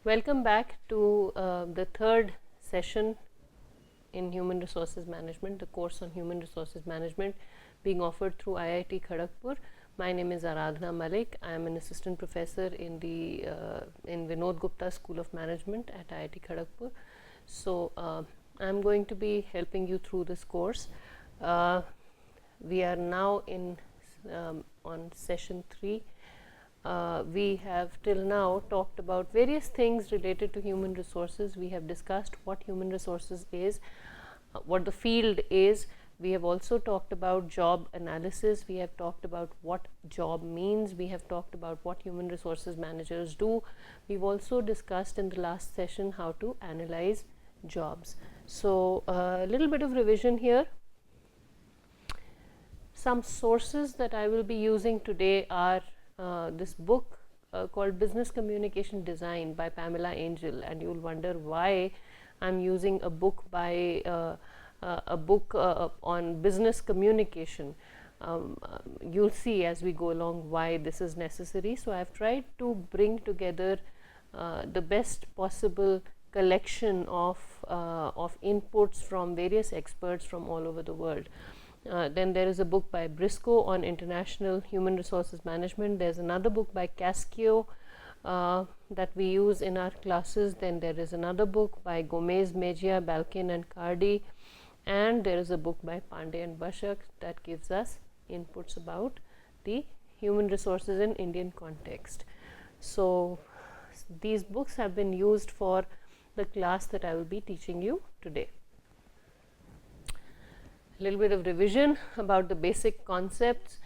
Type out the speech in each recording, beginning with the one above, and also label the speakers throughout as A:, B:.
A: Welcome back to the third session in Human Resources Management, the course on Human Resources Management being offered through IIT Kharagpur. My name is Aradhana Malik. I am an assistant professor in the in Vinod Gupta School of Management at IIT Kharagpur. So I am going to be helping you through this course. We are now in on session 3. We have till now talked about various things related to human resources. We have discussed what human resources is, what the field is. We have also talked about job analysis. We have talked about what job means. We have talked about what human resources managers do. We've also discussed in the last session how to analyze jobs. So a little bit of revision here. Some sources that I will be using today are this book called Business Communication Design by Pamela Angel, and you'll wonder why I'm using a book by on business communication. You'll see as we go along why this is necessary. So I've tried to bring together the best possible collection of inputs from various experts from all over the world. Then there is a book by Briscoe on international human resources management. There's another book by Cascio that we use in our classes. Then there is another book by Gomez, Mejia, Balkin and Cardi, and there is a book by Pandey and Bashak that gives us inputs about the human resources in Indian context. So these books have been used for the class that I will be teaching you today. A little bit of revision about the basic concepts.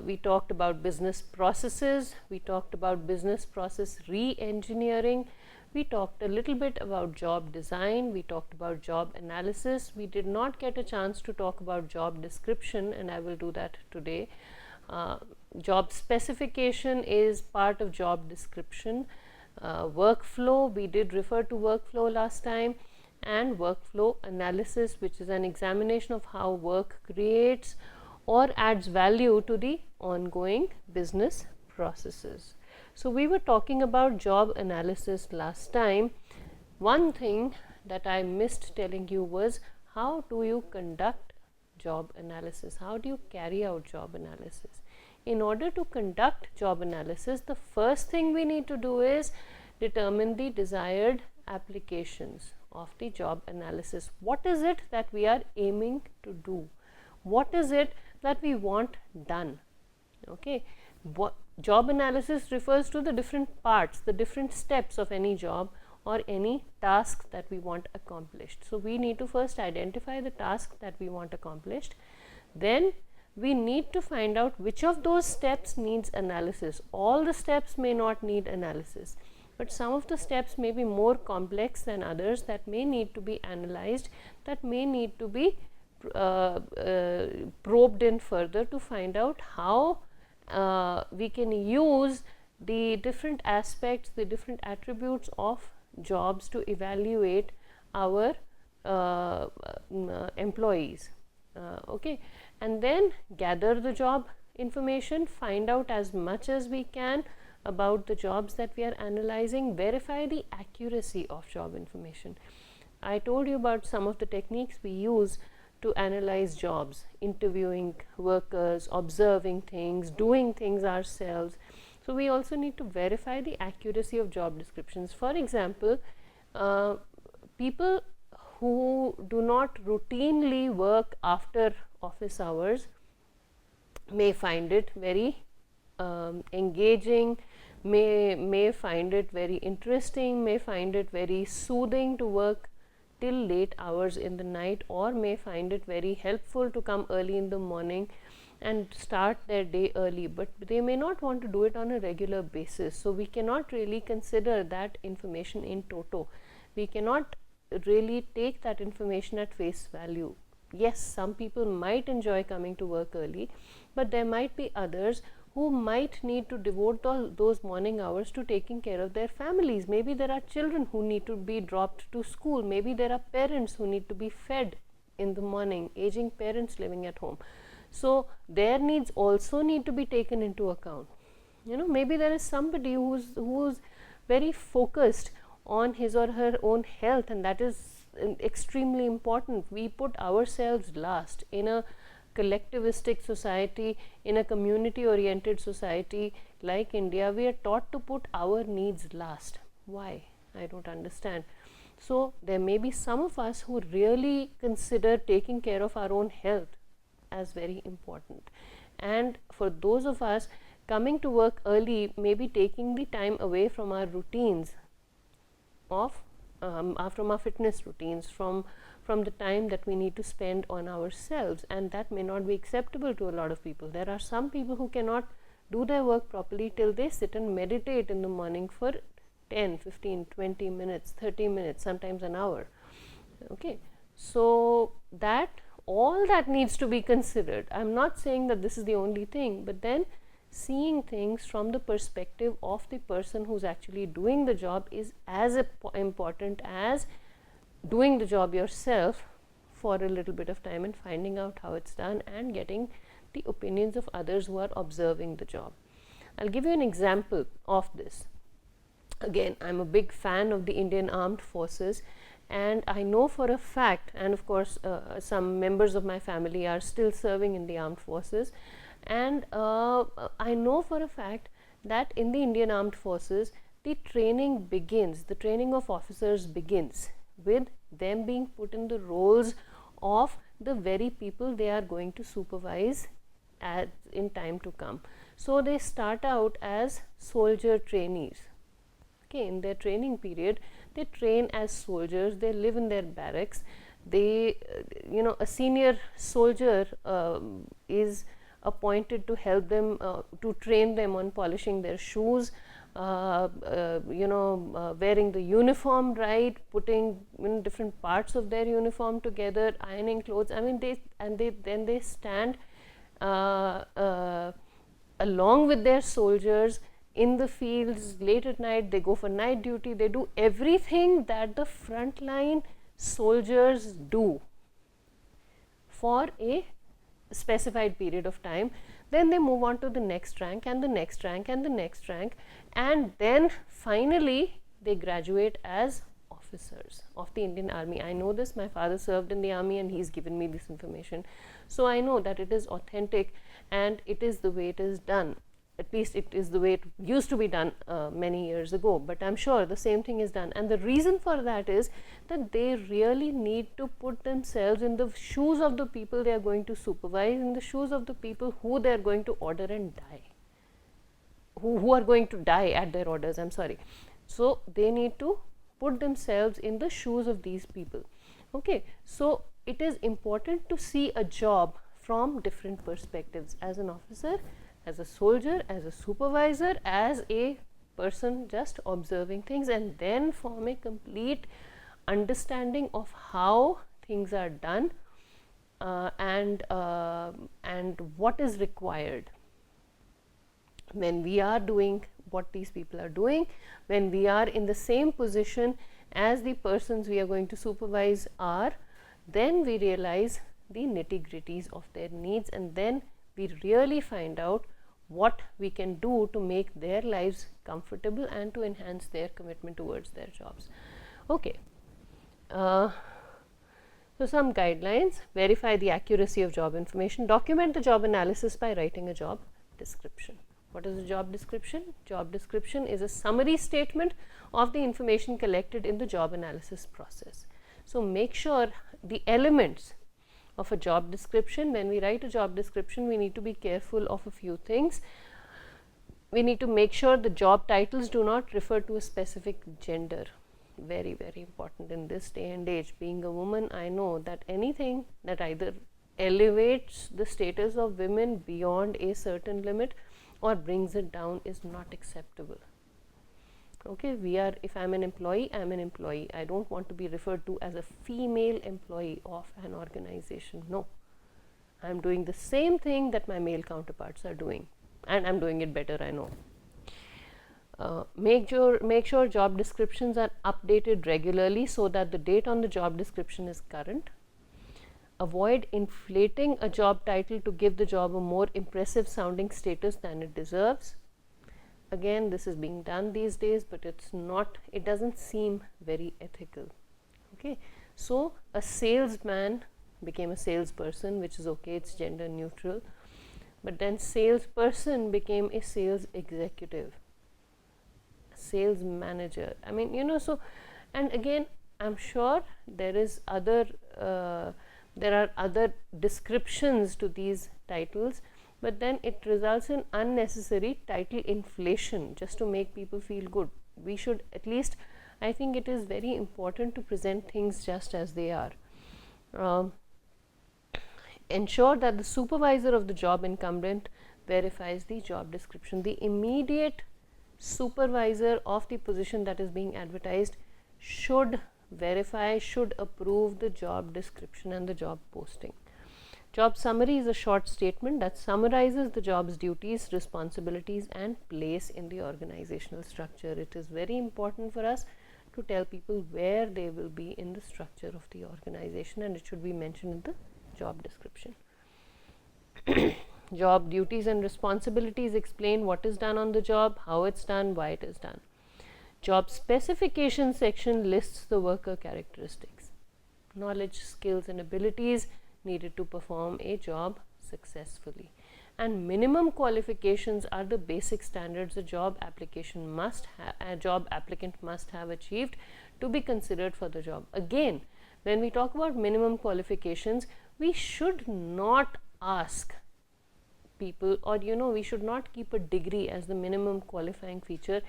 A: We talked about business processes, we talked about business process re-engineering, we talked a little bit about job design, we talked about job analysis. We did not get a chance to talk about job description, and I will do that today. Job specification is part of job description. Workflow, we did refer to workflow last time, and workflow analysis, which is an examination of how work creates or adds value to the ongoing business processes. So we were talking about job analysis last time. One thing that I missed telling you was, how do you conduct job analysis? How do you carry out job analysis? In order to conduct job analysis, the first thing we need to do is determine the desired applications of the job analysis. What is it that we are aiming to do? What is it that we want done? Okay, job analysis refers to the different parts, the different steps of any job or any task that we want accomplished. So we need to first identify the task that we want accomplished. Then we need to find out which of those steps needs analysis. All the steps may not need analysis, but some of the steps may be more complex than others that may need to be analyzed, that may need to be probed in further to find out how we can use the different aspects, the different attributes of jobs to evaluate our employees. Okay, and then gather the job information, find out as much as we can about the jobs that we are analyzing, verify the accuracy of job information. I told you about some of the techniques we use to analyze jobs: interviewing workers, observing things, doing things ourselves. So we also need to verify the accuracy of job descriptions. For example, people who do not routinely work after office hours may find it very engaging, may find it very interesting, may find it very soothing to work till late hours in the night, or may find it very helpful to come early in the morning and start their day early, but they may not want to do it on a regular basis. So we cannot really consider that information in toto. We cannot really take that information at face value. Yes, some people might enjoy coming to work early, but there might be others who might need to devote those morning hours to taking care of their families. Maybe there are children who need to be dropped to school. Maybe there are parents who need to be fed in the morning, aging parents living at home. So their needs also need to be taken into account. Maybe there is somebody who's very focused on his or her own health, and that is extremely important. We put ourselves last in a collectivistic society, in a community oriented society like India. We are taught to put our needs last. Why? I don't understand. So there may be some of us who really consider taking care of our own health as very important, and for those of us coming to work early, maybe taking the time away from our routines of from our fitness routines, from the time that we need to spend on ourselves, and that may not be acceptable to a lot of people. There are some people who cannot do their work properly till they sit and meditate in the morning for 10, 15, 20 minutes, 30 minutes, sometimes an hour. Okay, so that all that needs to be considered. I'm not saying that this is the only thing, but then seeing things from the perspective of the person who's actually doing the job is as important as doing the job yourself for a little bit of time and finding out how it's done and getting the opinions of others who are observing the job. I'll give you an example of this. Again, I'm a big fan of the Indian Armed Forces, and I know for a fact, and of course some members of my family are still serving in the armed forces, and I know for a fact that in the Indian Armed Forces the training begins, the training of officers begins with them being put in the roles of the very people they are going to supervise in time to come. So they start out as soldier trainees. Okay, in their training period they train as soldiers, they live in their barracks, they a senior soldier is appointed to help them, to train them on polishing their shoes, wearing the uniform right, putting different parts of their uniform together, ironing clothes. I mean, they stand along with their soldiers in the fields late at night. They go for night duty, they do everything that the frontline soldiers do for a specified period of time. Then they move on to the next rank and the next rank and the next rank, and then finally they graduate as officers of the Indian Army. I know this, my father served in the army and he's given me this information, so I know that it is authentic and it is the way it is done. At least it is the way it used to be done many years ago, but I'm sure the same thing is done. And the reason for that is that they really need to put themselves in the shoes of the people they are going to supervise, in the shoes of the people who they are going to order and die, who are going to die at their orders, I'm sorry. So they need to put themselves in the shoes of these people. Okay, so it is important to see a job from different perspectives, as an officer, as a soldier, as a supervisor, as a person just observing things, and then form a complete understanding of how things are done and what is required when we are doing what these people are doing, when we are in the same position as the persons we are going to supervise are. Then we realize the nitty-gritties of their needs, and then we really find out what we can do to make their lives comfortable and to enhance their commitment towards their jobs. Okay, so some guidelines: verify the accuracy of job information, document the job analysis by writing a job description. What is a job description? Job description is a summary statement of the information collected in the job analysis process. So make sure the elements of a job description, when we write a job description, we need to be careful of a few things. We need to make sure the job titles do not refer to a specific gender. Very, very important in this day and age. Being a woman, I know that anything that either elevates the status of women beyond a certain limit or brings it down is not acceptable. Okay, if I'm an employee, I'm an employee. I don't want to be referred to as a female employee of an organization. No, I'm doing the same thing that my male counterparts are doing, and I'm doing it better, I know. Make sure job descriptions are updated regularly so that the date on the job description is current. Avoid inflating a job title to give the job a more impressive sounding status than it deserves. again, this is being done these days, but it doesn't seem very ethical. Okay, so a salesman became a salesperson, which is okay, it's gender neutral, but then salesperson became a sales executive, sales manager. I mean, so, and again, I'm sure there are other descriptions to these titles, but then it results in unnecessary title inflation just to make people feel good. We should at least, I think it is very important to present things just as they are. Ensure that the supervisor of the job incumbent verifies the job description. The immediate supervisor of the position that is being advertised should verify, should approve the job description and the job posting. Job summary is a short statement that summarizes the job's duties, responsibilities and place in the organizational structure. It is very important for us to tell people where they will be in the structure of the organization, and it should be mentioned in the job description. Job duties and responsibilities explain what is done on the job, how it's done, why it is done. Job specification section lists the worker characteristics, knowledge, skills and abilities needed to perform a job successfully. And minimum qualifications are the basic standards a job applicant must have achieved to be considered for the job. Again, when we talk about minimum qualifications, we should not ask people, or we should not keep a degree as the minimum qualifying feature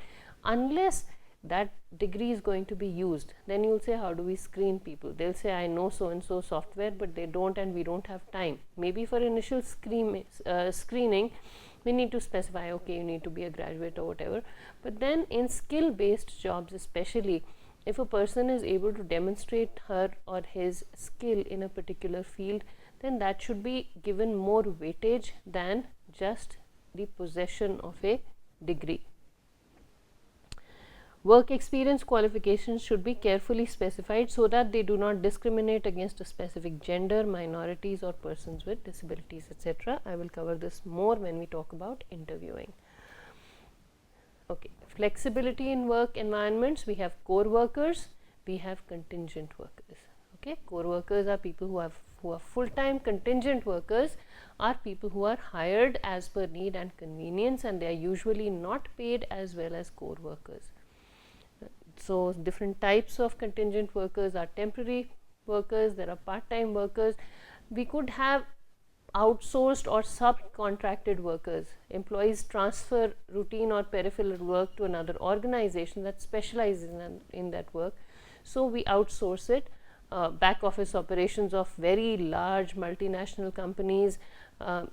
A: unless that degree is going to be used. Then you'll say, how do we screen people? They'll say, I know so and so software, but they don't, and we don't have time. Maybe for initial screening we need to specify, okay, you need to be a graduate or whatever. But then in skill based jobs especially, if a person is able to demonstrate her or his skill in a particular field, then that should be given more weightage than just the possession of a degree. Work experience qualifications should be carefully specified so that they do not discriminate against a specific gender, minorities or persons with disabilities, etc. I will cover this more when we talk about interviewing. Okay, flexibility in work environments. We have core workers, we have contingent workers. Okay, core workers are people who are full-time. Contingent workers are people who are hired as per need and convenience, and they are usually not paid as well as core workers. So different types of contingent workers are temporary workers, there are part-time workers. We could have outsourced or subcontracted workers. Employees transfer routine or peripheral work to another organization that specializes in that work, so we outsource it. Back office operations of very large multinational companies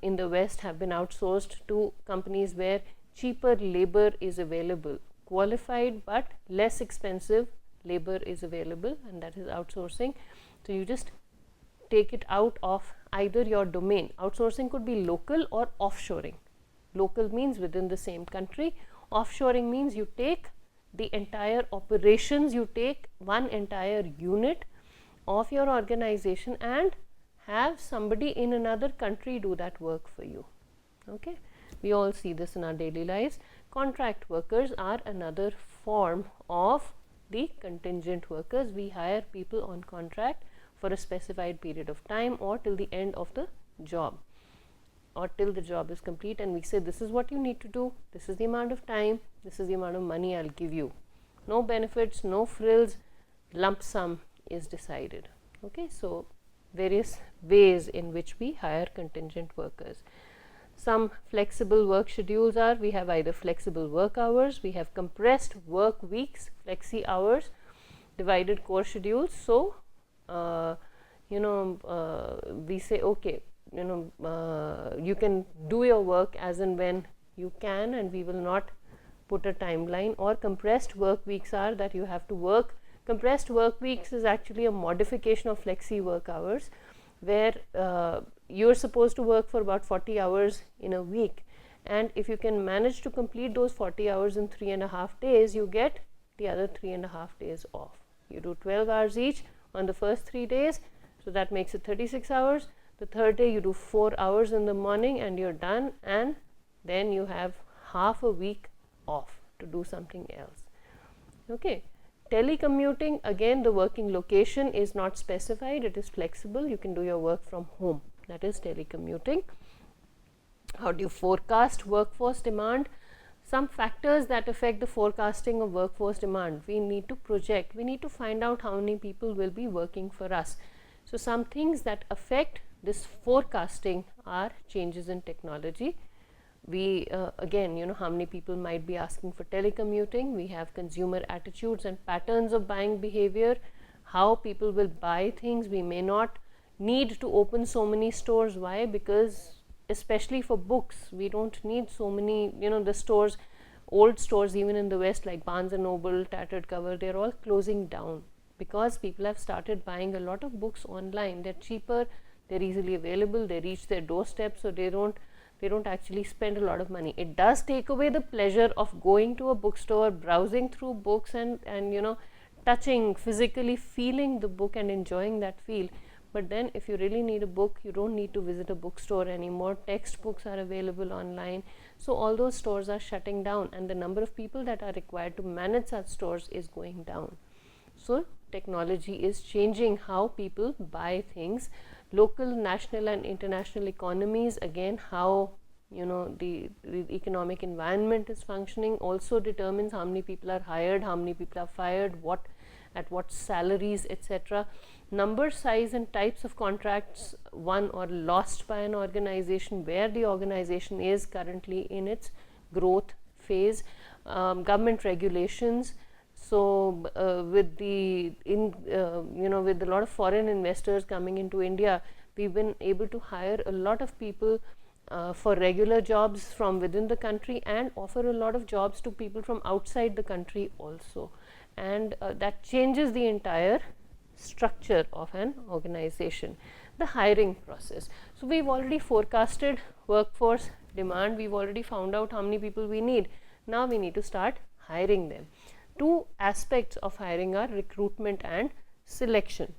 A: in the West have been outsourced to companies where cheaper labor is available. Qualified but less expensive labor is available, and that is outsourcing. So you just take it out of either your domain. Outsourcing could be local or offshoring. Local means within the same country. Offshoring means you take the entire operations, you take one entire unit of your organization and have somebody in another country do that work for you. Okay, we all see this in our daily lives. Contract workers are another form of the contingent workers. We hire people on contract for a specified period of time or till the end of the job, or till the job is complete, and we say, this is what you need to do, this is the amount of time, this is the amount of money I'll give you. No benefits, no frills, lump sum is decided. Okay, so various ways in which we hire contingent workers. Some flexible work schedules are, we have either flexible work hours, we have compressed work weeks, flexi hours, divided core schedules. So we say, okay, you can do your work as and when you can, and we will not put a timeline. Or compressed work weeks are that you have to work. Compressed work weeks is actually a modification of flexi work hours, where you're supposed to work for about 40 hours in a week, and if you can manage to complete those 40 hours in 3.5 days, you get the other 3.5 days off. You do 12 hours each on the first 3 days, so that makes it 36 hours. The third day you do 4 hours in the morning and you're done, and then you have half a week off to do something else. Okay. Telecommuting, again, the working location is not specified, it is flexible. You can do your work from home. That is telecommuting. How do you forecast workforce demand? Some factors that affect the forecasting of workforce demand. We need to project, we need to find out how many people will be working for us. So, some things that affect this forecasting are changes in technology. We again, how many people might be asking for telecommuting. We have consumer attitudes and patterns of buying behavior, how people will buy things. We may not need to open so many stores. Why? Because especially for books, we don't need so many, the stores, old stores even in the West like Barnes and Noble, Tattered Cover, they're all closing down because people have started buying a lot of books online. They're cheaper, they're easily available, they reach their doorstep, so they don't actually spend a lot of money. It does take away the pleasure of going to a bookstore, browsing through books and touching, physically feeling the book and enjoying that feel. But then if you really need a book, you don't need to visit a bookstore anymore. Textbooks are available online. So all those stores are shutting down and the number of people that are required to manage such stores is going down. So technology is changing how people buy things. Local, national and international economies, again, how the economic environment is functioning also determines how many people are hired, how many people are fired, at what salaries, etc. Number, size and types of contracts won or lost by an organization, where the organization is currently in its growth phase, government regulations. So with with a lot of foreign investors coming into India, we've been able to hire a lot of people for regular jobs from within the country and offer a lot of jobs to people from outside the country also. And that changes the entire structure of an organization. The hiring process. So we've already forecasted workforce demand, we've already found out how many people we need. Now we need to start hiring them. Two aspects of hiring are recruitment and selection.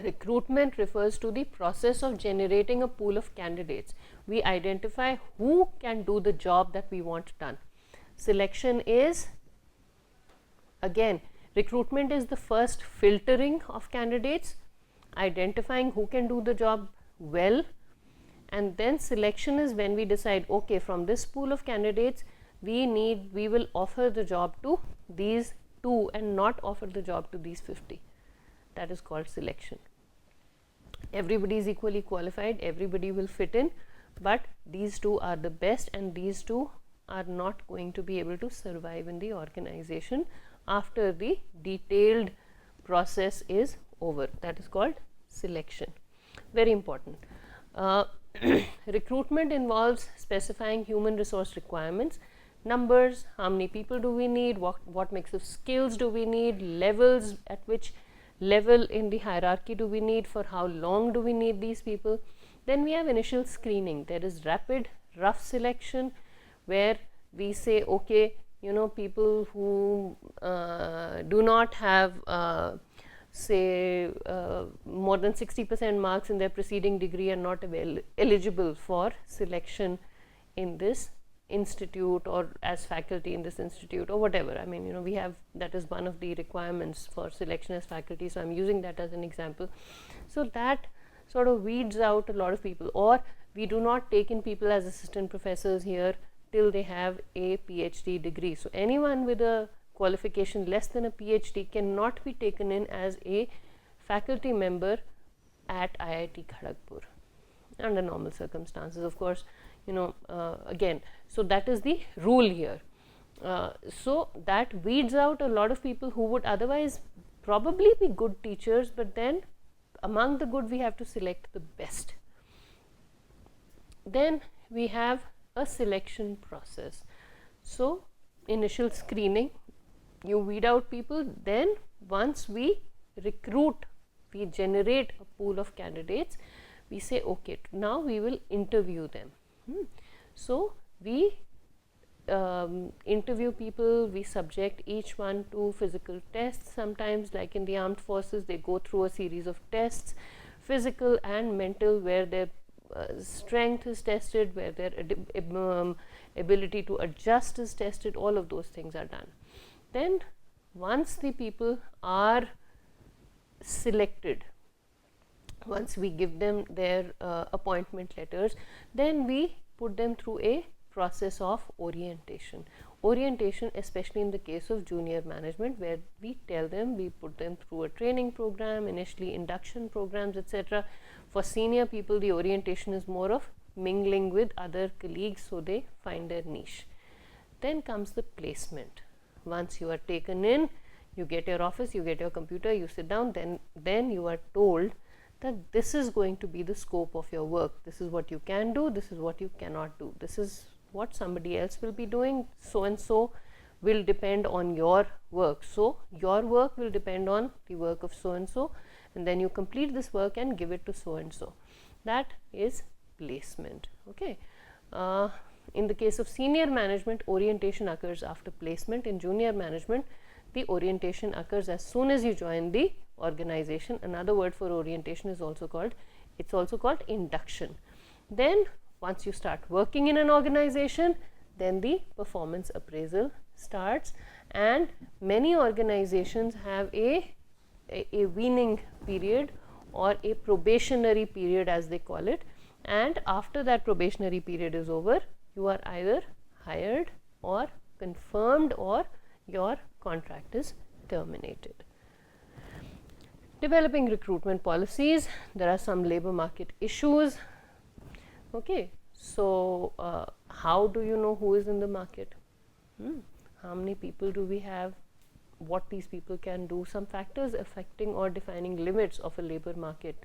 A: Recruitment refers to the process of generating a pool of candidates. We identify who can do the job that we want done. Selection is, again, recruitment is the first filtering of candidates, identifying who can do the job well, and then selection is when we decide, okay, from this pool of candidates we will offer the job to these 2 and not offer the job to these 50. That is called selection. Everybody is equally qualified, everybody will fit in, but these 2 are the best and these 2 are not going to be able to survive in the organization after the detailed process is over. That is called selection. Very important. Recruitment involves specifying human resource requirements, numbers, how many people do we need, what mix of skills do we need, levels, at which level in the hierarchy do we need, for how long do we need these people. Then we have initial screening. There is rapid, rough selection, where we say, okay, people who do not have say more than 60% marks in their preceding degree are not eligible for selection in this institute or as faculty in this institute or whatever. I mean, we have, that is one of the requirements for selection as faculty, so I'm using that as an example. So that sort of weeds out a lot of people. Or we do not take in people as assistant professors here till they have a PhD degree. So anyone with a qualification less than a PhD cannot be taken in as a faculty member at IIT Kharagpur under normal circumstances, of course. Again, so that is the rule here. So that weeds out a lot of people who would otherwise probably be good teachers, but then among the good we have to select the best. Then we have a selection process. So initial screening, you weed out people, then once we recruit, we generate a pool of candidates, we say, okay, now we will interview them. So we interview people, we subject each one to physical tests. Sometimes, like in the armed forces, they go through a series of tests, physical and mental, where their strength is tested, where their ability to adjust is tested. All of those things are done. Then once the people are selected, once we give them their appointment letters, then we put them through a process of orientation. Orientation, especially in the case of junior management, where we tell them, we put them through a training program, initially induction programs, etc. For senior people, the orientation is more of mingling with other colleagues, so they find their niche. Then comes the placement. Once you are taken in, you get your office, you get your computer, you sit down, then you are told that this is going to be the scope of your work. This is what you can do, this is what you cannot do, this is what somebody else will be doing, so and so will depend on your work. So your work will depend on the work of so and so, and then you complete this work and give it to so and so. That is placement. Okay. In the case of senior management, orientation occurs after placement. In junior management, the orientation occurs as soon as you join the organization. Another word for orientation is also called, it's also called induction. Then once you start working in an organization, then the performance appraisal starts, and many organizations have a weaning period or a probationary period, as they call it, and after that probationary period is over, you are either hired or confirmed, or your contract is terminated. Developing recruitment policies. There are some labor market issues. Okay, so how do you know who is in the market? How many people do we have? What these people can do? Some factors affecting or defining limits of a labor market.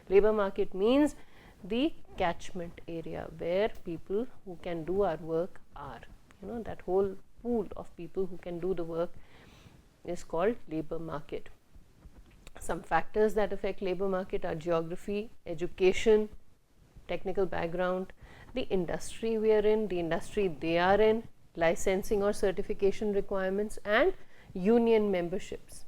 A: Labor market means the catchment area where people who can do our work are. That whole pool of people who can do the work is called labor market. Some factors that affect labor market are geography, education, technical background, the industry we are in, the industry they are in, licensing or certification requirements, and union memberships.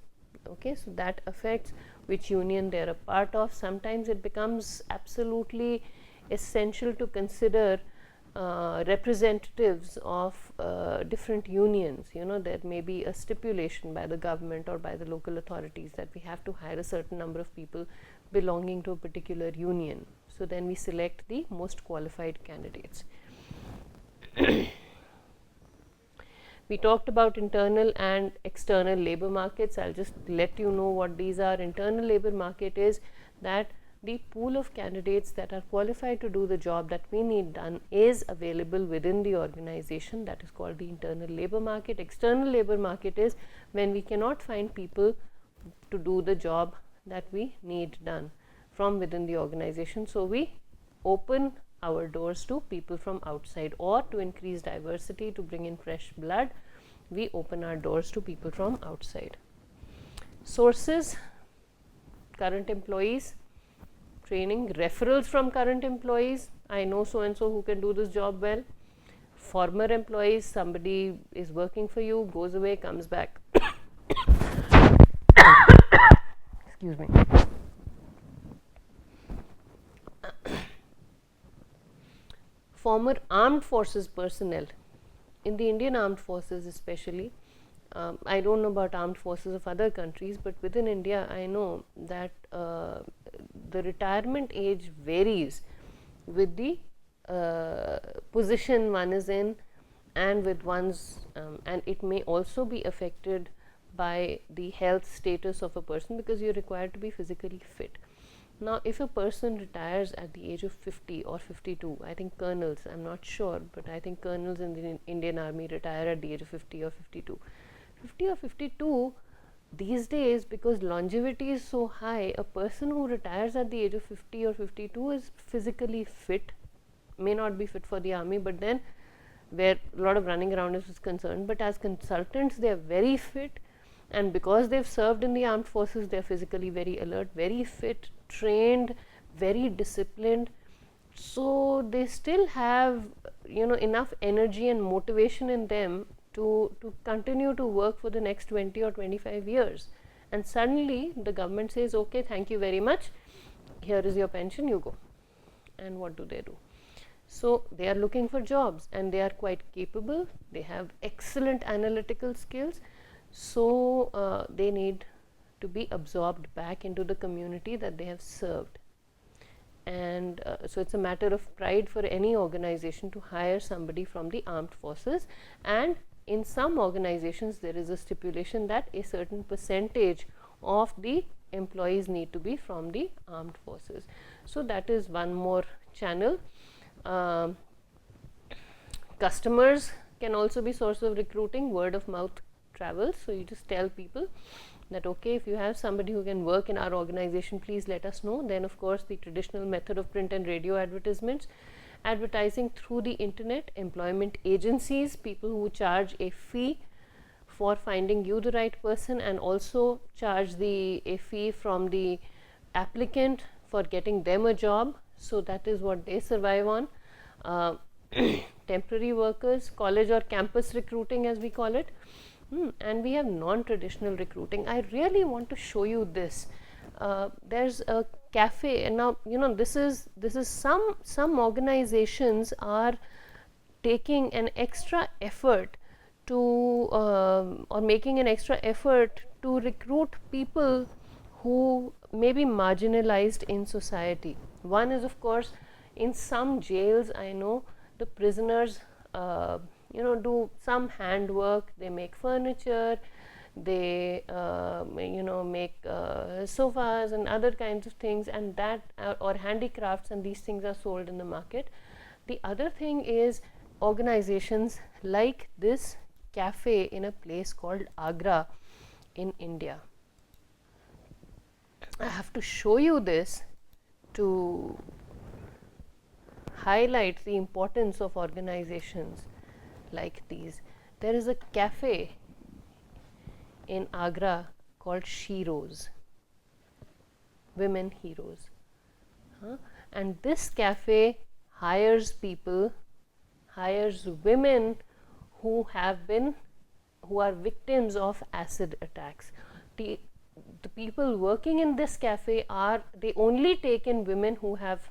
A: Okay, so that affects which union they are a part of. Sometimes it becomes absolutely essential to consider representatives of different unions. There may be a stipulation by the government or by the local authorities that we have to hire a certain number of people belonging to a particular union. So then we select the most qualified candidates. We talked about internal and external labor markets. I'll just let you know what these are. Internal labor market is that the pool of candidates that are qualified to do the job that we need done is available within the organization. That is called the internal labor market. External labor market is when we cannot find people to do the job that we need done from within the organization. So we open our doors to people from outside, or to increase diversity, to bring in fresh blood, we open our doors to people from outside. Sources: current employees, training, referrals from current employees, I know so and so who can do this job well. Former employees, somebody is working for you, goes away, comes back. Excuse me. Former armed forces personnel. In the Indian armed forces especially, I don't know about armed forces of other countries, but within India I know that the retirement age varies with the position one is in, and with one's and it may also be affected by the health status of a person, because you are required to be physically fit. Now, if a person retires at the age of 50 or 52, I think colonels, I'm not sure, but I think colonels in the Indian Army retire at the age of 50 or 52. 50 or 52 these days, because longevity is so high, a person who retires at the age of 50 or 52 is physically fit, may not be fit for the army, but then where a lot of running around is concerned, but as consultants they are very fit, and because they've served in the armed forces, they are physically very alert, very fit, trained, very disciplined, so they still have enough energy and motivation in them to continue to work for the next 20 or 25 years. And suddenly the government says, okay, thank you very much, here is your pension, you go. And what do? So they are looking for jobs, and they are quite capable, they have excellent analytical skills, so they need to be absorbed back into the community that they have served. And so it's a matter of pride for any organization to hire somebody from the armed forces, and in some organizations there is a stipulation that a certain percentage of the employees need to be from the armed forces. So that is one more channel. Customers can also be source of recruiting. Word of mouth travels, so you just tell people that okay, if you have somebody who can work in our organization, please let us know. Then of course the traditional method of print and radio advertisements, advertising through the internet, employment agencies, people who charge a fee for finding you the right person, and also charge a fee from the applicant for getting them a job. So that is what they survive on. Temporary workers, college or campus recruiting as we call it. And we have non-traditional recruiting. I really want to show you this. There's a cafe, and now this is some organizations are taking an extra effort to or making an extra effort to recruit people who may be marginalized in society. One is of course, in some jails I know the prisoners do some handwork, they make furniture, they make sofas and other kinds of things, and that or handicrafts, and these things are sold in the market. The other thing is organizations like this cafe in a place called Agra in India. I have to show you this to highlight the importance of organizations like these. There is a cafe in Agra called Sheroes, Women Heroes, and this cafe hires women who are victims of acid attacks. The people working in this cafe they only take in women who have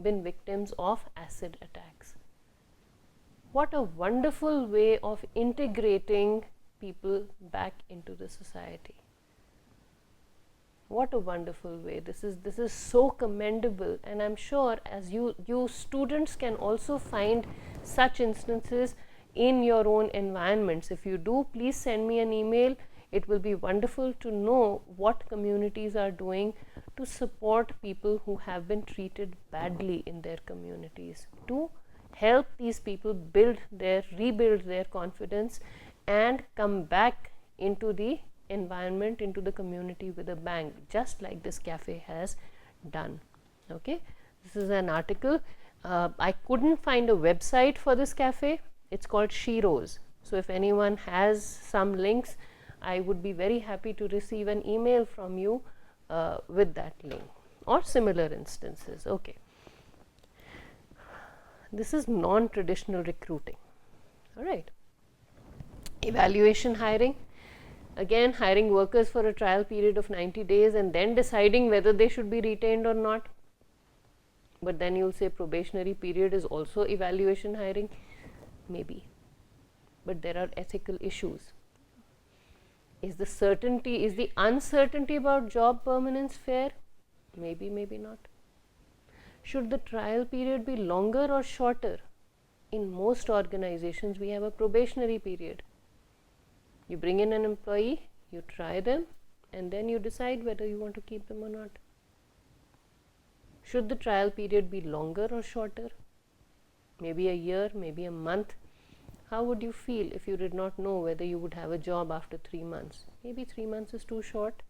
A: been victims of acid attacks. What a wonderful way of integrating people back into the society. What a wonderful way. This is so commendable, and I'm sure as you students can also find such instances in your own environments. If you do, please send me an email. It will be wonderful to know what communities are doing to support people who have been treated badly in their communities, to help these people rebuild their confidence and come back into the environment, into the community with a bang, just like this cafe has done. Okay, this is an article. I couldn't find a website for this cafe. It's called Sheroes. So if anyone has some links, I would be very happy to receive an email from you with that link or similar instances. Okay, this is non-traditional recruiting. All right, evaluation hiring. Again, hiring workers for a trial period of 90 days and then deciding whether they should be retained or not. But then you'll say probationary period is also evaluation hiring. Maybe, but there are ethical issues. Is the uncertainty about job permanence fair? Maybe, maybe not. Should the trial period be longer or shorter? In most organizations, we have a probationary period. You bring in an employee, you try them, and then you decide whether you want to keep them or not. Should the trial period be longer or shorter? Maybe a year, maybe a month. How would you feel if you did not know whether you would have a job after 3 months? Maybe 3 months is too short.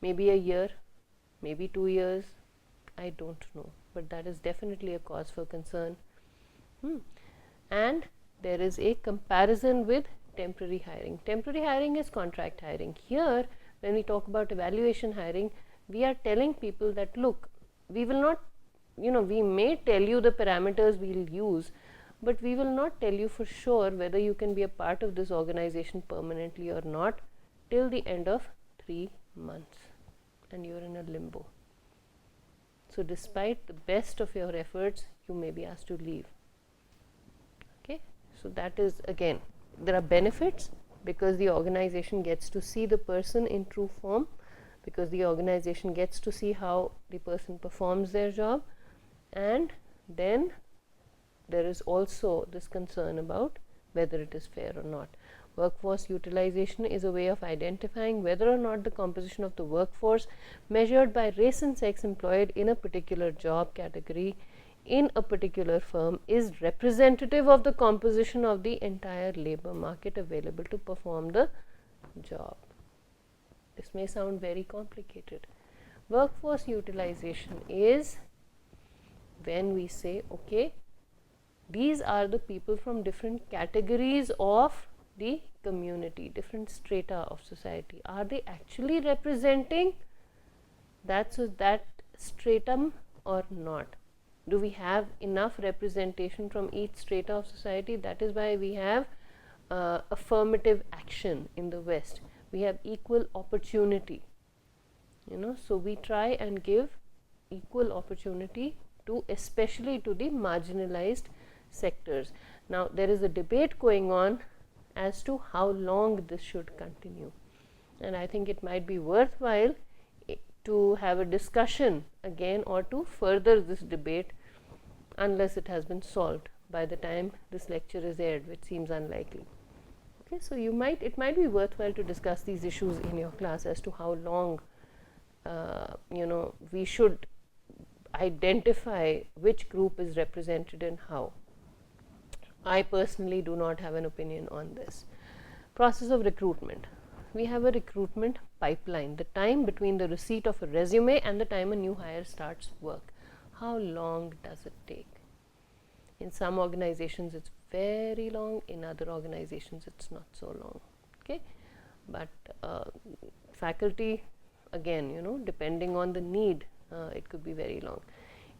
A: Maybe a year, maybe 2 years. I don't know, but that is definitely a cause for concern. And there is a comparison with temporary hiring. Temporary hiring is contract hiring. Here, when we talk about evaluation hiring, we are telling people that look, we will not, we may tell you the parameters we'll use, but we will not tell you for sure whether you can be a part of this organization permanently or not till the end of 3 months, and you're in a limbo. So despite the best of your efforts, you may be asked to leave. Okay, so that is, again, there are benefits because the organization gets to see the person in true form, because the organization gets to see how the person performs their job, and then there is also this concern about whether it is fair or not. Workforce utilization is a way of identifying whether or not the composition of the workforce measured by race and sex employed in a particular job category in a particular firm is representative of the composition of the entire labor market available to perform the job. This may sound very complicated. Workforce utilization is when we say, okay, these are the people from different categories of the community, different strata of society. Are they actually representing that stratum or not? Do we have enough representation from each strata of society? That is why we have affirmative action in the West. We have equal opportunity, so we try and give equal opportunity to, especially to the marginalized sectors. Now there is a debate going on as to how long this should continue, and I think it might be worthwhile to have a discussion again or to further this debate, unless it has been solved by the time this lecture is aired, which seems unlikely. Okay, so it might be worthwhile to discuss these issues in your class as to how long we should identify which group is represented and how. I personally do not have an opinion on this. Process of recruitment. We have a recruitment pipeline, the time between the receipt of a resume and the time a new hire starts work. How long does it take? In some organizations it's very long, in other organizations it's not so long. Okay, but faculty, again, depending on the need, it could be very long.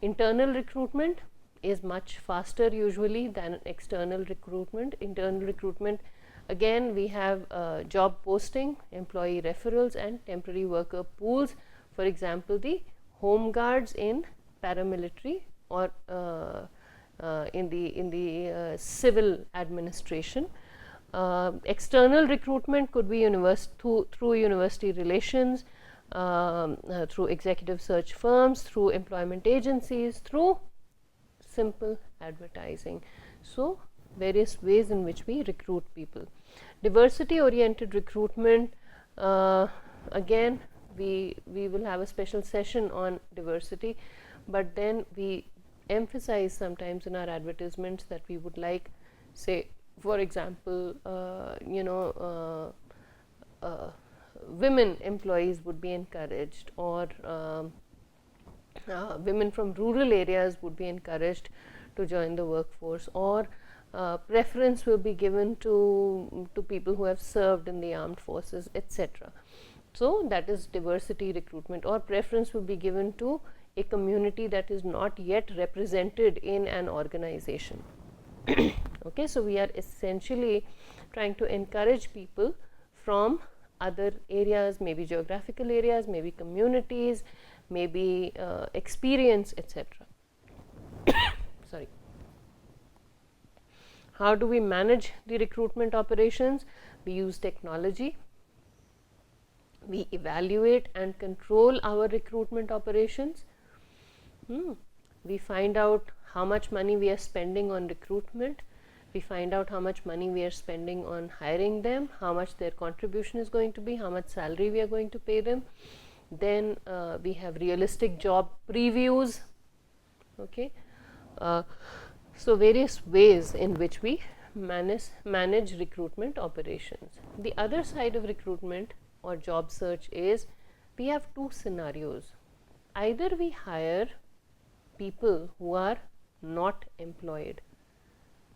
A: Internal recruitment is much faster usually than external recruitment. Internal recruitment, again, we have job posting, employee referrals, and temporary worker pools. For example, the home guards in paramilitary or in the civil administration. External recruitment could be through university relations, through executive search firms, through employment agencies, through simple advertising. So various ways in which we recruit people. Diversity oriented recruitment, again we will have a special session on diversity, but then we emphasize sometimes in our advertisements that we would like, say for example, women employees would be encouraged, or women from rural areas would be encouraged to join the workforce, or preference will be given to people who have served in the armed forces, etc. So that is diversity recruitment. Or preference will be given to a community that is not yet represented in an organization. Okay, so we are essentially trying to encourage people from other areas, maybe geographical areas, maybe communities, maybe experience, etc. Sorry. How do we manage the recruitment operations? We use technology. We evaluate and control our recruitment operations. We find out how much money we are spending on recruitment. We find out how much money we are spending on hiring them, how much their contribution is going to be, how much salary we are going to pay them. Then we have realistic job previews. Okay, so various ways in which we manage recruitment operations. The other side of recruitment or job search is we have two scenarios. Either we hire people who are not employed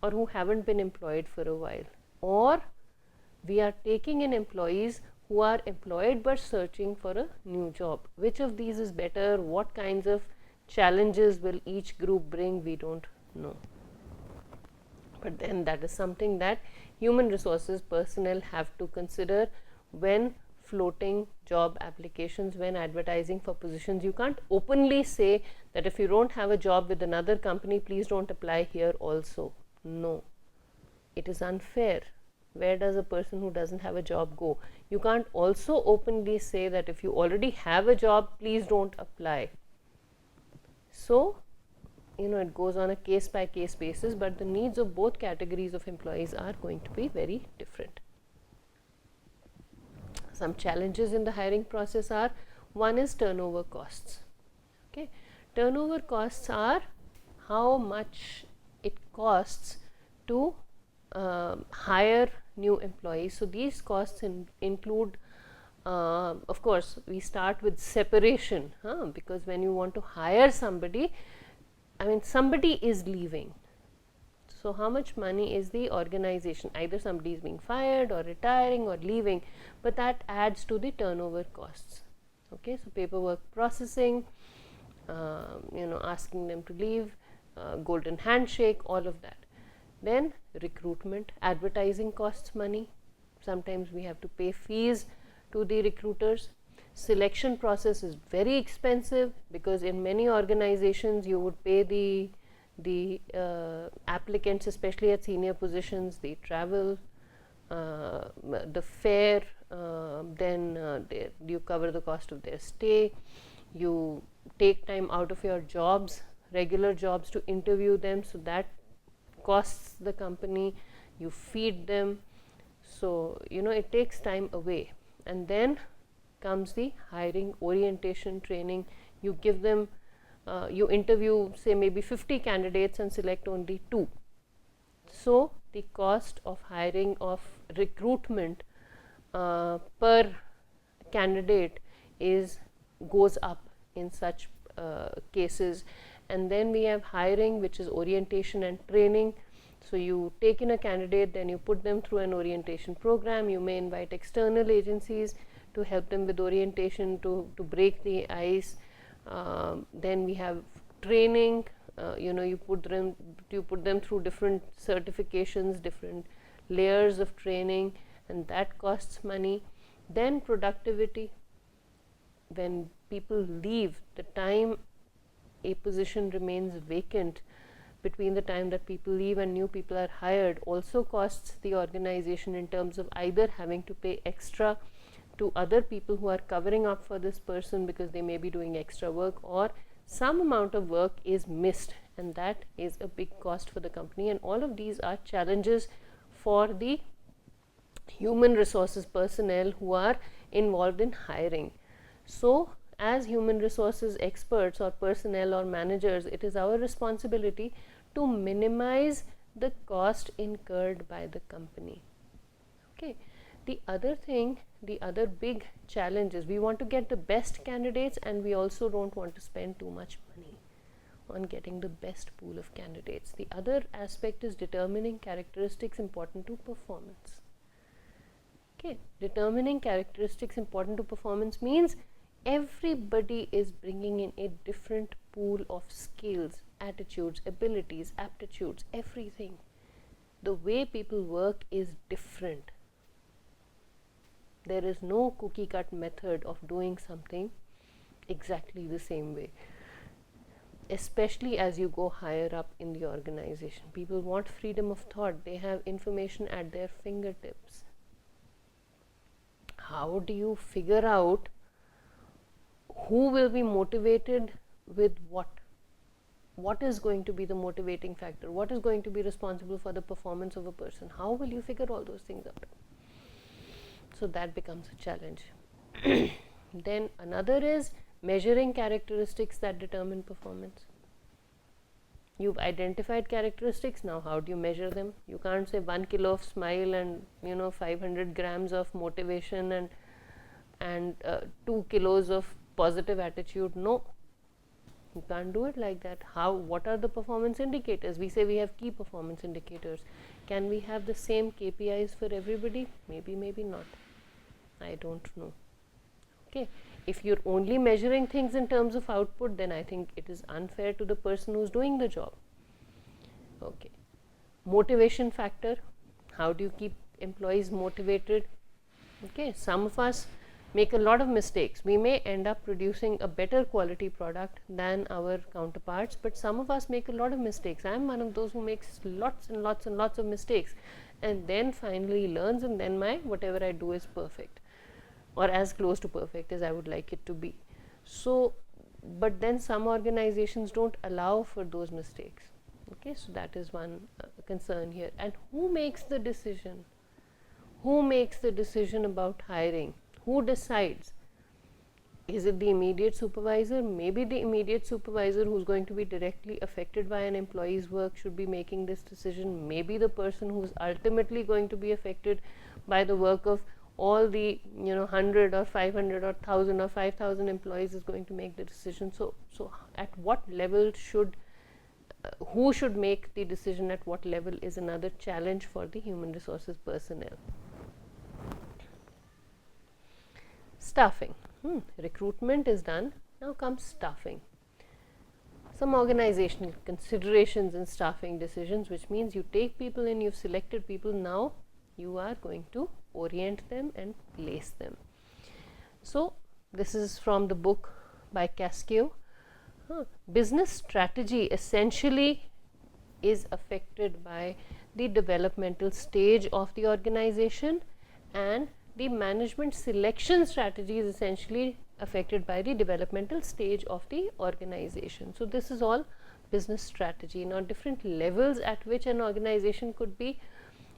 A: or who haven't been employed for a while, or we are taking in employees who are employed but searching for a new job. Which of these is better? What kinds of challenges will each group bring? We don't know. But then that is something that human resources personnel have to consider when floating job applications when advertising for positions. You can't openly say that if you don't have a job with another company, please don't apply here also. No, it is unfair. Where does a person who doesn't have a job go? You can't also openly say that if you already have a job, please don't apply. So, it goes on a case by case basis, but the needs of both categories of employees are going to be very different. Some challenges in the hiring process are, one is turnover costs. Okay, turnover costs are how much it costs to hire new employees. So these costs include, of course, we start with separation, because when you want to hire somebody, somebody is leaving. So how much money is the organization? Either somebody is being fired or retiring or leaving, but that adds to the turnover costs. Okay, so paperwork processing, asking them to leave, golden handshake, all of that. Then recruitment, advertising costs money. Sometimes we have to pay fees to the recruiters. Selection process is very expensive, because in many organizations you would pay the applicants, especially at senior positions, the travel, the fare, then you cover the cost of their stay. You take time out of your jobs, regular jobs, to interview them, so that costs the company. You feed them, so it takes time away. And then comes the hiring, orientation, training. You give them, you interview say maybe 50 candidates and select only 2. So the cost of hiring, of recruitment per candidate goes up in such cases. And then we have hiring, which is orientation and training. So you take in a candidate, then you put them through an orientation program. You may invite external agencies to help them with orientation, to break the ice. Then we have training. You put them through different certifications, different layers of training, and that costs money. Then productivity. When people leave, the time a position remains vacant between the time that people leave and new people are hired also costs the organization, in terms of either having to pay extra to other people who are covering up for this person because they may be doing extra work, or some amount of work is missed, and that is a big cost for the company. And all of these are challenges for the human resources personnel who are involved in hiring. So as human resources experts or personnel or managers, it is our responsibility to minimize the cost incurred by the company. Okay. The other thing, the other big challenge is, we want to get the best candidates, and we also don't want to spend too much money on getting the best pool of candidates. The other aspect is determining characteristics important to performance. Okay, determining characteristics important to performance means everybody is bringing in a different pool of skills, attitudes, abilities, aptitudes, everything. The way people work is different. There is no cookie cut method of doing something exactly the same way, especially as you go higher up in the organization. People want freedom of thought. They have information at their fingertips. How do you figure out who will be motivated with what? What is going to be the motivating factor? What is going to be responsible for the performance of a person? How will you figure all those things out? So that becomes a challenge. Then another is measuring characteristics that determine performance. You've identified characteristics, now how do you measure them? You can't say 1 kilo of smile and 500 grams of motivation and 2 kilos of positive attitude. No, you can't do it like that. What are the performance indicators? We say we have key performance indicators. Can we have the same KPIs for everybody? Maybe, maybe not. I don't know. Okay, if you're only measuring things in terms of output, then I think it is unfair to the person who's doing the job. Okay, motivation factor. How do you keep employees motivated? Okay, some of us make a lot of mistakes. We may end up producing a better quality product than our counterparts, but some of us make a lot of mistakes. I am one of those who makes lots and lots and lots of mistakes, and then finally learns, and then my whatever I do is perfect, or as close to perfect as I would like it to be. So, but then some organizations don't allow for those mistakes. Okay, so that is one concern here. And who makes the decision? Who makes the decision about hiring? Who decides? Is it the immediate supervisor? Maybe the immediate supervisor who's going to be directly affected by an employee's work should be making this decision. Maybe the person who's ultimately going to be affected by the work of all the 100 or 500 or 1000 or 5000 employees is going to make the decision. So at what level should who should make the decision at what level is another challenge for the human resources personnel. Staffing. Recruitment is done. Now comes staffing. Some organizational considerations in staffing decisions, which means you take people in, you've selected people, now you are going to orient them and place them. So this is from the book by Cascio. Business strategy essentially is affected by the developmental stage of the organization, and the management selection strategy is essentially affected by the developmental stage of the organization. So this is all business strategy. Now different levels at which an organization could be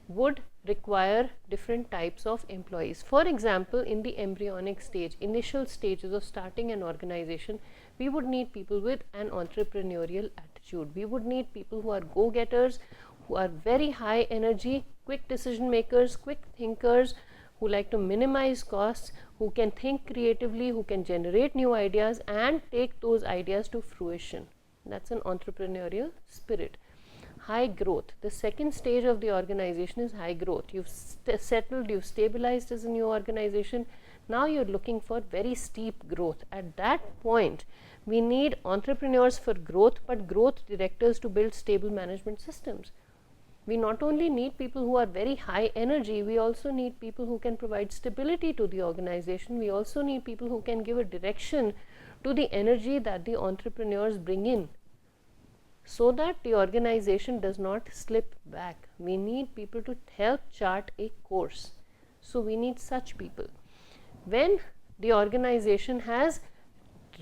A: would require different types of employees. For example, in the embryonic stage, initial stages of starting an organization, we would need people with an entrepreneurial attitude. We would need people who are go-getters, who are very high energy, quick decision makers, quick thinkers, who like to minimize costs, who can think creatively, who can generate new ideas and take those ideas to fruition. That's an entrepreneurial spirit. High growth. The second stage of the organization is high growth. You've settled, you've stabilized as a new organization. Now you're looking for very steep growth. At that point, we need entrepreneurs for growth, but growth directors to build stable management systems. We not only need people who are very high energy, we also need people who can provide stability to the organization. We also need people who can give a direction to the energy that the entrepreneurs bring in, so that the organization does not slip back. We need people to help chart a course. So we need such people. When the organization has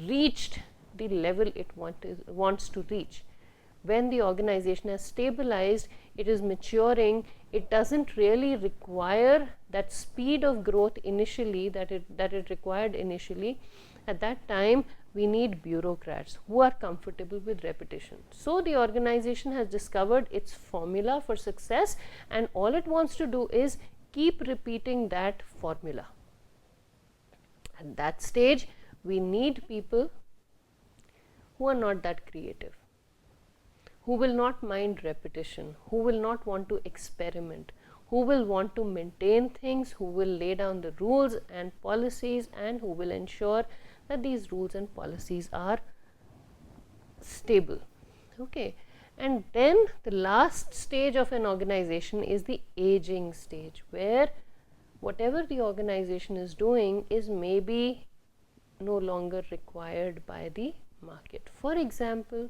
A: reached the level it wants to reach, when the organization has stabilized, it is maturing, it doesn't really require that speed of growth initially that it required initially. At that time, we need bureaucrats who are comfortable with repetition. So the organization has discovered its formula for success, and all it wants to do is keep repeating that formula. At that stage, we need people who are not that creative, who will not mind repetition, who will not want to experiment, who will want to maintain things, who will lay down the rules and policies, and who will ensure that these rules and policies are stable. Okay, and then the last stage of an organization is the aging stage, where whatever the organization is doing is maybe no longer required by the market. For example,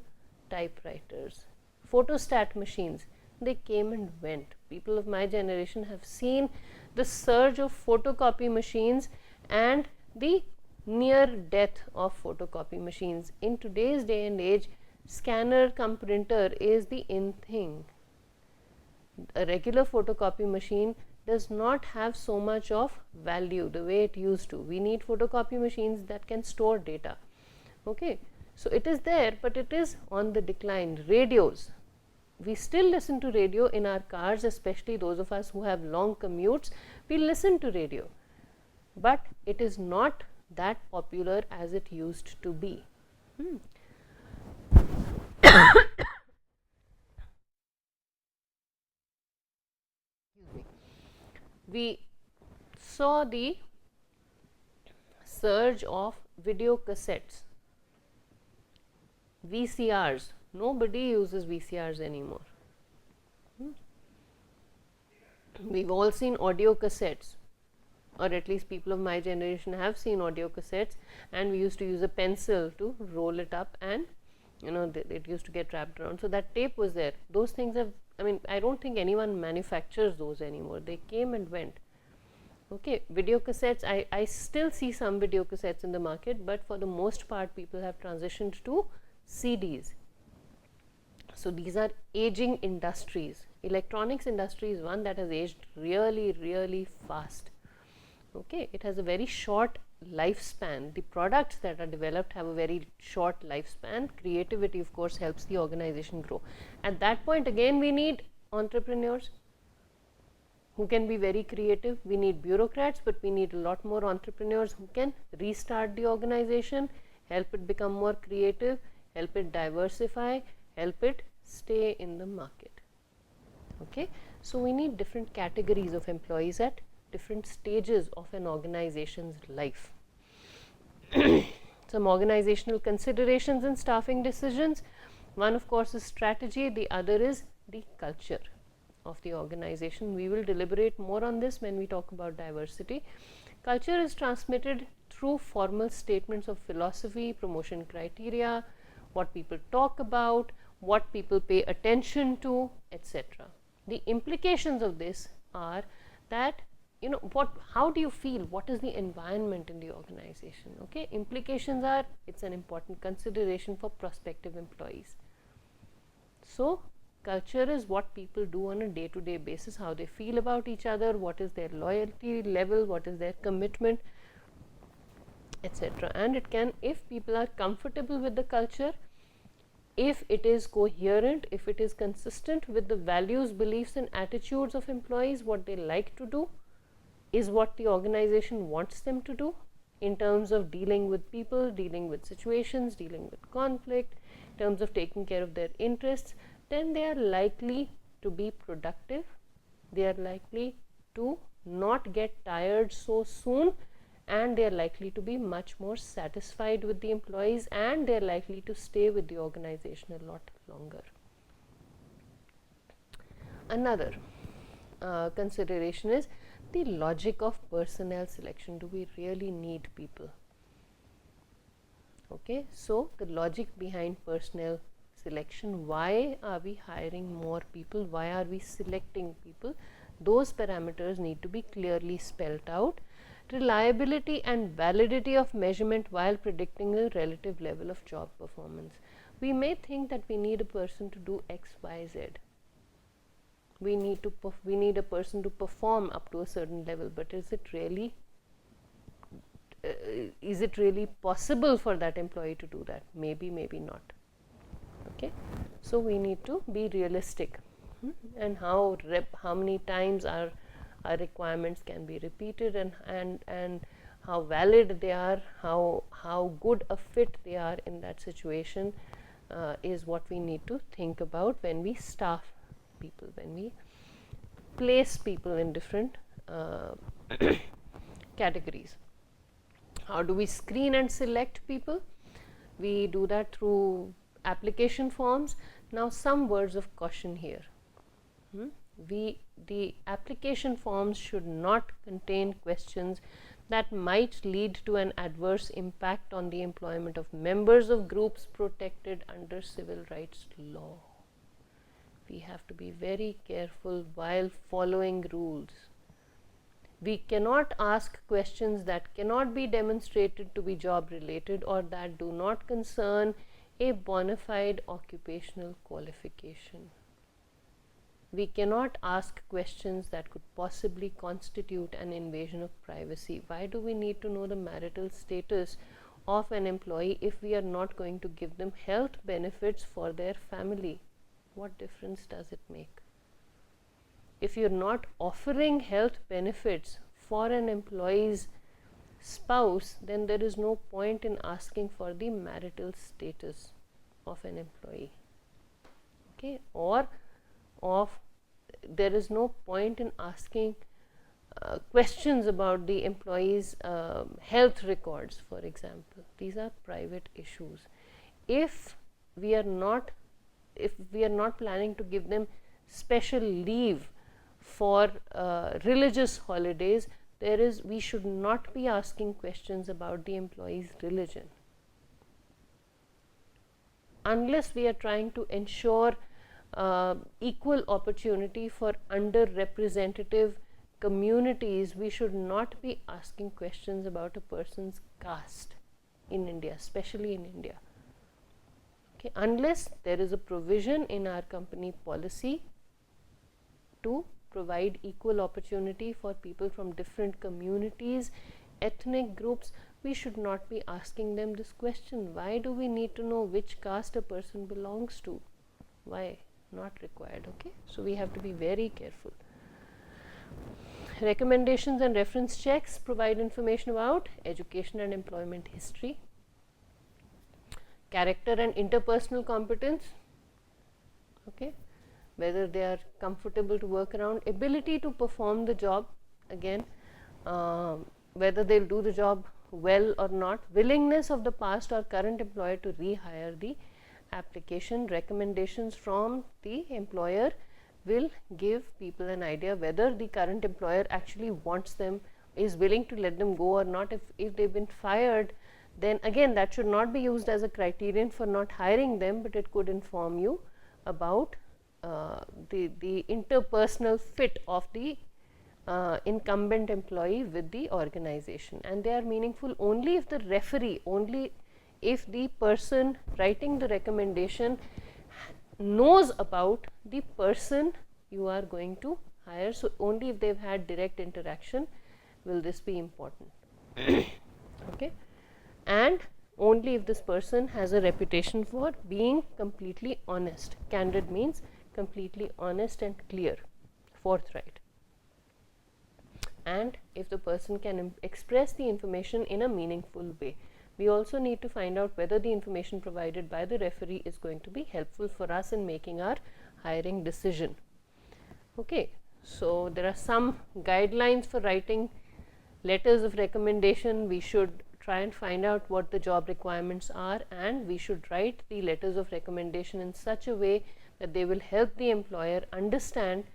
A: typewriters, photostat machines, they came and went. People of my generation have seen the surge of photocopy machines and the near death of photocopy machines. In today's day and age, scanner cum printer is the in thing. A regular photocopy machine does not have so much of value the way it used to. We need photocopy machines that can store data. Okay, so it is there, but it is on the decline. Radios, we still listen to radio in our cars, especially those of us who have long commutes. We listen to radio, but it is not that popular as it used to be. We saw the surge of video cassettes, VCRs. Nobody uses VCRs anymore. We've all seen audio cassettes. or at least people of my generation have seen audio cassettes, and we used to use a pencil to roll it up, and it used to get wrapped around. So that tape was there. Those things have, I don't think anyone manufactures those anymore. They came and went. Okay, video cassettes, I still see some video cassettes in the market, but for the most part people have transitioned to CDs. So these are aging industries. Electronics industry is one that has aged really, really fast. Okay, it has a very short lifespan. The products that are developed have a very short lifespan. Creativity, of course, helps the organization grow. At that point, again, we need entrepreneurs who can be very creative. We need bureaucrats, but we need a lot more entrepreneurs who can restart the organization, help it become more creative, help it diversify, help it stay in the market. Okay, so we need different categories of employees at different stages of an organization's life. Some organizational considerations in staffing decisions. One, of course, is strategy. The other is the culture of the organization. We will deliberate more on this when we talk about diversity. Culture is transmitted through formal statements of philosophy, promotion criteria, what people talk about, what people pay attention to, etc. The implications of this are that, how do you feel? What is the environment in the organization? Okay, implications are, it's an important consideration for prospective employees. So culture is what people do on a day-to-day basis, how they feel about each other, what is their loyalty level, what is their commitment, etc. And it can, if people are comfortable with the culture, if it is coherent, if it is consistent with the values, beliefs and attitudes of employees, what they like to do is what the organization wants them to do in terms of dealing with people, dealing with situations, dealing with conflict, in terms of taking care of their interests, then they are likely to be productive, they are likely to not get tired so soon, and they are likely to be much more satisfied with the employees, and they are likely to stay with the organization a lot longer. Another consideration is the logic of personnel selection. Do we really need people? Okay, so the logic behind personnel selection, why are we hiring more people, why are we selecting people, those parameters need to be clearly spelled out. Reliability and validity of measurement while predicting a relative level of job performance. We may think that we need a person to do X, Y, Z. We need a person to perform up to a certain level, but is it really possible for that employee to do that? Maybe, maybe not. Okay, so we need to be realistic, and how many times our requirements can be repeated, and how valid they are, how good a fit they are in that situation, is what we need to think about when we staff people, when we place people in different categories. How do we screen and select people? We do that through application forms. Now, some words of caution here. The application forms should not contain questions that might lead to an adverse impact on the employment of members of groups protected under civil rights law. We have to be very careful while following rules. We cannot ask questions that cannot be demonstrated to be job related or that do not concern a bona fide occupational qualification. We cannot ask questions that could possibly constitute an invasion of privacy. Why do we need to know the marital status of an employee if we are not going to give them health benefits for their family? What difference does it make? If you're not offering health benefits for an employee's spouse, then there is no point in asking for the marital status of an employee. Okay, or there is no point in asking questions about the employee's health records, for example. These are private issues. If we are not planning to give them special leave for religious holidays, we should not be asking questions about the employee's religion unless we are trying to ensure equal opportunity for underrepresented communities. We should not be asking questions about a person's caste in India, especially in India. Okay, unless there is a provision in our company policy to provide equal opportunity for people from different communities, ethnic groups, we should not be asking them this question. Why do we need to know which caste a person belongs to? Why? Not required. Okay, so we have to be very careful. Recommendations and reference checks provide information about education and employment history, character and interpersonal competence, okay, whether they are comfortable to work around, ability to perform the job, again, whether they'll do the job well or not, willingness of the past or current employer to rehire the application. Recommendations from the employer will give people an idea whether the current employer actually wants them, is willing to let them go or not. If they've been fired, then again that should not be used as a criterion for not hiring them, but it could inform you about the interpersonal fit of the incumbent employee with the organization, and they are meaningful only if the referee, only if the person writing the recommendation knows about the person you are going to hire. So, only if they have had direct interaction will this be important. Okay. And only if this person has a reputation for being completely honest. Candid means completely honest and clear, forthright. And if the person can express the information in a meaningful way. We also need to find out whether the information provided by the referee is going to be helpful for us in making our hiring decision. Okay. So, there are some guidelines for writing letters of recommendation. We should try and find out what the job requirements are, and we should write the letters of recommendation in such a way that they will help the employer understand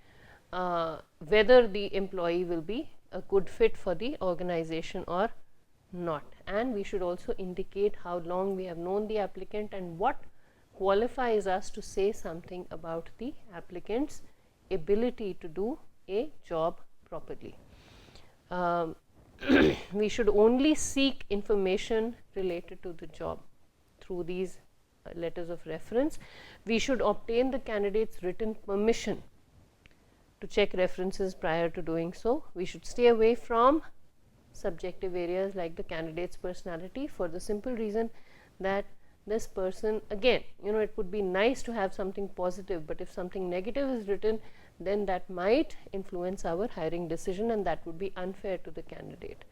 A: whether the employee will be a good fit for the organization or not. And we should also indicate how long we have known the applicant and what qualifies us to say something about the applicant's ability to do a job properly. We should only seek information related to the job through these letters of reference. We should obtain the candidate's written permission to check references prior to doing so. We should stay away from subjective areas like the candidate's personality, for the simple reason that this person, again, it would be nice to have something positive, but if something negative is written, then that might influence our hiring decision, and that would be unfair to the candidate.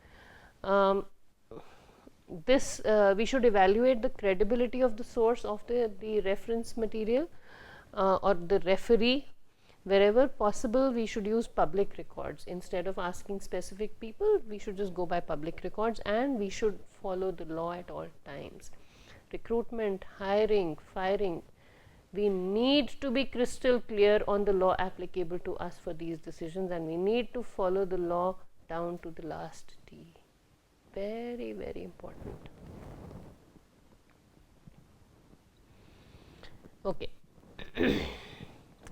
A: We should evaluate the credibility of the source of the reference material or the referee. Wherever possible, we should use public records. Instead of asking specific people, we should just go by public records, and we should follow the law at all times. Recruitment, hiring, firing, we need to be crystal clear on the law applicable to us for these decisions, and we need to follow the law down to the last T. Very, very important. Okay.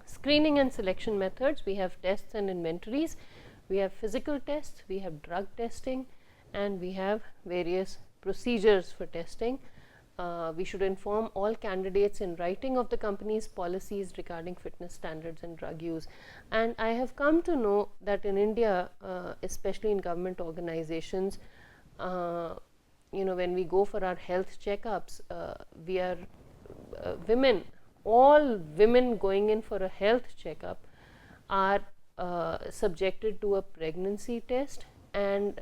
A: Screening and selection methods. We have tests and inventories, we have physical tests, we have drug testing, and we have various procedures for testing. We should inform all candidates in writing of the company's policies regarding fitness standards and drug use. And I have come to know that in India, especially in government organizations, when we go for our health checkups, we are women, all women going in for a health checkup are subjected to a pregnancy test, and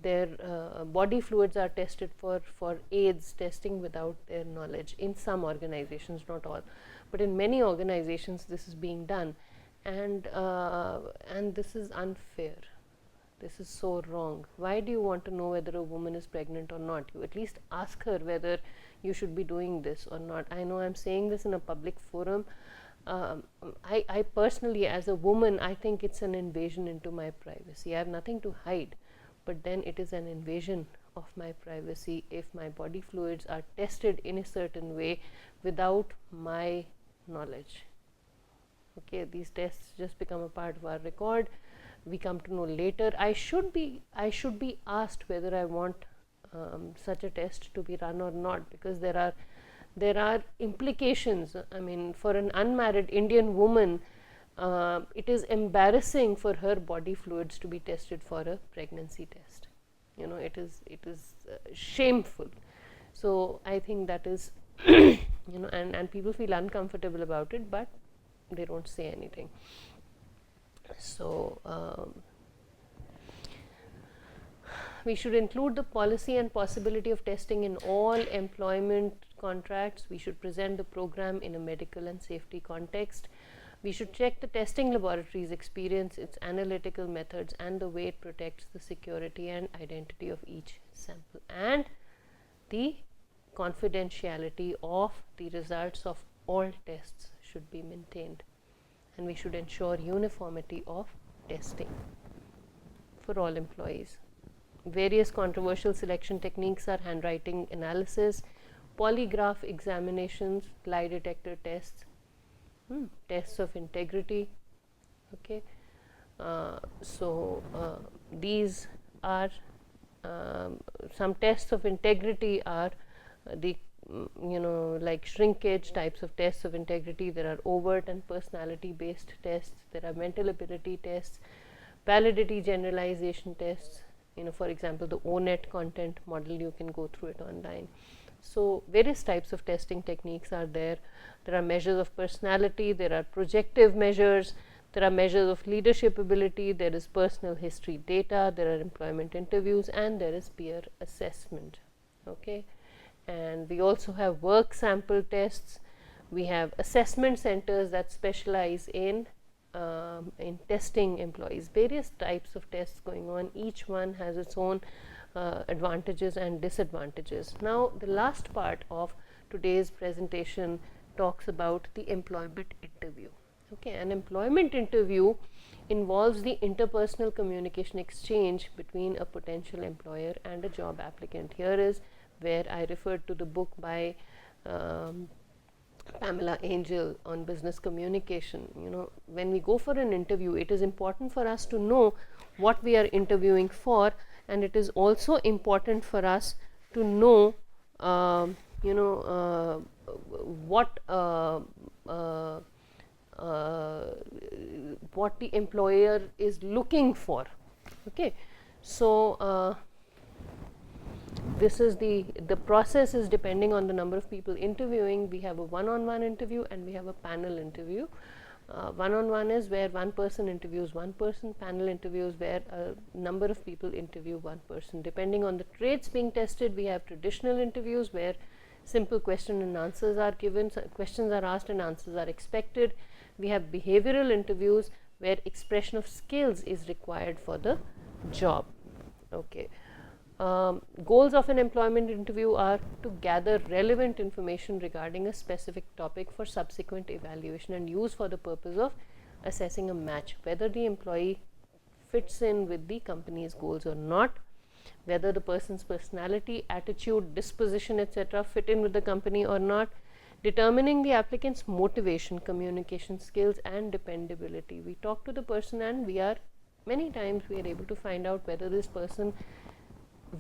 A: their body fluids are tested for AIDS testing without their knowledge. In some organizations, not all, but in many organizations this is being done, and this is unfair. This is so wrong. Why do you want to know whether a woman is pregnant or not? You at least ask her whether you should be doing this or not. I know I'm saying this in a public forum, I personally, as a woman, I think it's an invasion into my privacy. I have nothing to hide, but then it is an invasion of my privacy if my body fluids are tested in a certain way without my knowledge. Okay, these tests just become a part of our record. We come to know later. I should be asked whether I want such a test to be run or not, because there are implications. I mean, for an unmarried Indian woman, it is embarrassing for her body fluids to be tested for a pregnancy test. You know, it is shameful. So I think that is you know, and people feel uncomfortable about it, but they don't say anything. So we should include the policy and possibility of testing in all employment contracts. We should present the program in a medical and safety context. We should check the testing laboratory's experience, its analytical methods, and the way it protects the security and identity of each sample. And the confidentiality of the results of all tests should be maintained. And we should ensure uniformity of testing for all employees. Various controversial selection techniques are handwriting analysis, polygraph examinations, lie detector tests, tests of integrity. Okay, these are some tests of integrity are the you know, like shrinkage types of tests of integrity. There are overt and personality based tests. There are mental ability tests, validity generalization tests. You know, for example, the ONET content model, you can go through it online. So various types of testing techniques are there. There are measures of personality, there are projective measures, there are measures of leadership ability, there is personal history data, there are employment interviews, and there is peer assessment. Okay, and we also have work sample tests. We have assessment centers that specialize in testing employees. Various types of tests going on. Each one has its own advantages and disadvantages. Now, the last part of today's presentation talks about the employment interview. Okay, an employment interview involves the interpersonal communication exchange between a potential employer and a job applicant. Here is where I referred to the book by Pamela Angel on business communication. You know, when we go for an interview, it is important for us to know what we are interviewing for, and it is also important for us to know what the employer is looking for. Okay, so this is the process is depending on the number of people interviewing. We have a one-on-one interview and we have a panel interview. One-on-one is where one person interviews one person. Panel interviews where a number of people interview one person. Depending on the traits being tested, we have traditional interviews where simple question and answers are given, so questions are asked and answers are expected. We have behavioral interviews where expression of skills is required for the job. Okay. Goals of an employment interview are to gather relevant information regarding a specific topic for subsequent evaluation and use for the purpose of assessing a match, whether the employee fits in with the company's goals or not, whether the person's personality, attitude, disposition, etc. fit in with the company or not, determining the applicant's motivation, communication skills, and dependability. We talk to the person and many times we are able to find out whether this person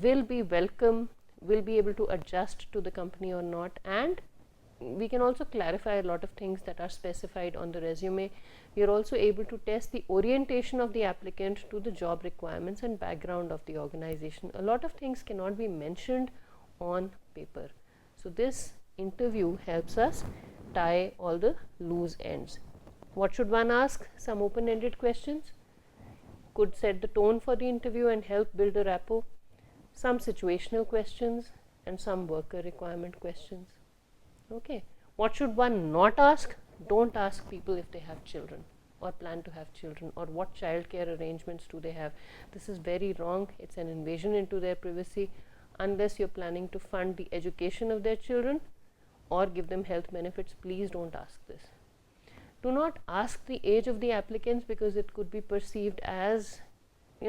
A: will be welcome, will be able to adjust to the company or not, and we can also clarify a lot of things that are specified on the resume. We are also able to test the orientation of the applicant to the job requirements and background of the organization. A lot of things cannot be mentioned on paper. So this interview helps us tie all the loose ends. What should one ask? Some open-ended questions could set the tone for the interview and help build a rapport. Some situational questions and some worker requirement questions. Okay, what should one not ask? Don't ask people if they have children or plan to have children, or what child care arrangements do they have. This is very wrong. It's an invasion into their privacy. Unless you're planning to fund the education of their children or give them health benefits, please don't ask this. Do not ask the age of the applicants, because it could be perceived as,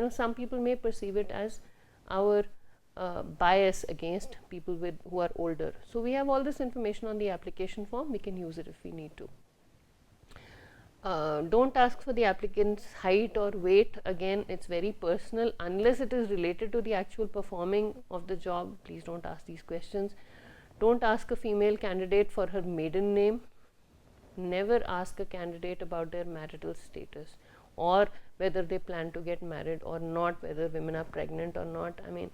A: some people may perceive it as our bias against people who are older. So we have all this information on the application form. We can use it if we need to. Don't ask for the applicant's height or weight. Again, it's very personal. Unless it is related to the actual performing of the job, please don't ask these questions. Don't ask a female candidate for her maiden name. Never ask a candidate about their marital status, or whether they plan to get married or not, whether women are pregnant or not. I mean,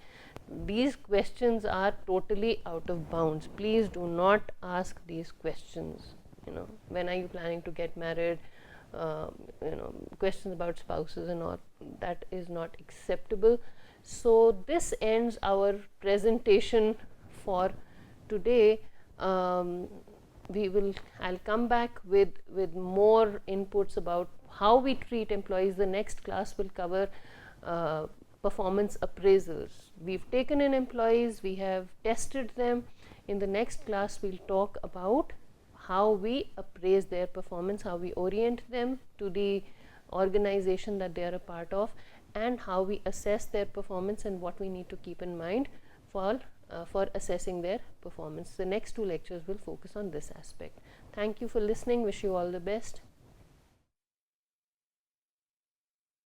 A: these questions are totally out of bounds. Please do not ask these questions. When are you planning to get married? Questions about spouses and all, that is not acceptable. So this ends our presentation for today. I'll come back with more inputs about how we treat employees. The next class will cover performance appraisals. We've taken in employees, we have tested them. In the next class, we'll talk about how we appraise their performance, how we orient them to the organization that they are a part of, and how we assess their performance and what we need to keep in mind for assessing their performance. The next two lectures will focus on this aspect. Thank you for listening. Wish you all the best.